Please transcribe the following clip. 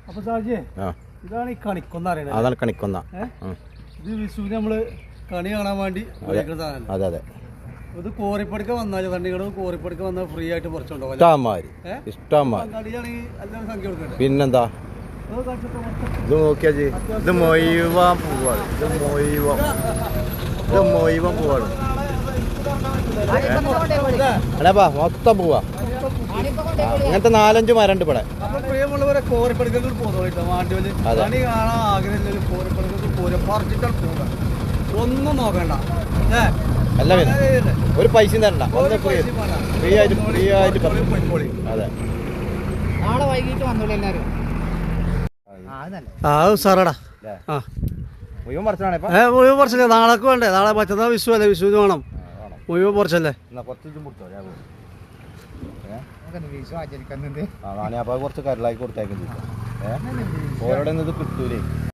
അപ്പൊ സാജിയെ ഇതാണ് ഈ കണിക്കൊന്ന അറിയണത്. അതാണ് കണിക്കൊന്ന. ഇത് വിഷുവിന് നമ്മള് കണി കാണാൻ വേണ്ടി ഉപയോഗിക്കുന്ന സാധനം. അതെ അതെ. ഇത് കോറിപ്പടിക്ക വന്നാൽ കണ്ണികളും കോറിപ്പടിക്ക വന്നാൽ ഫ്രീ ആയിട്ട് കുറച്ചുണ്ടോ? എല്ലാവരും സംഖ്യ കൊടുക്കട്ടെ. പിന്നെന്താ ഇത് നോക്കിയാ ഇത് മൊയ്വാൻ പോവാണ്. ഇത് മൊയ്വാൻ പോവാണ്. അല്ലേപ്പാ മൊത്തം പോവാ. അങ്ങനത്തെ 4-5 മരണ്ട് ഇവിടെ. അപ്പൊ പ്രിയമുള്ളവരെ കോറിപ്പടിക്കൽ പോകുന്നുണ്ടോ? വാണ്ടിയോല് കണി കാണാൻ ആഗ്രഹമില്ല. കോറിപ്പടിക്കൽ കോരി പറിച്ചിട്ടാൽ പോകാം. ഒന്നും നോക്കണ്ട. അല്ല ഒരു പൈസയും തരണ്ട. ഒന്ന് ഫ്രീ ആയിട്ട് അതെ. നാളെ വൈകിട്ട് വന്നോളൂ എല്ലാരും. സാറടാ മുഴുവൻ പറിച്ചല്ലേ? നാളേക്ക് വേണ്ടേ? നാളെ മറ്റന്നാ വിഷു അല്ലേ? വിഷുവിന് വേണം. മുഴുവൻ പറിച്ചല്ലേ? വിഷു ആചരിക്കുന്നുണ്ട്. കുറച്ച് കരലാക്കി കൊടുത്തേക്കും. ഓരോടെ കിട്ടൂലേ.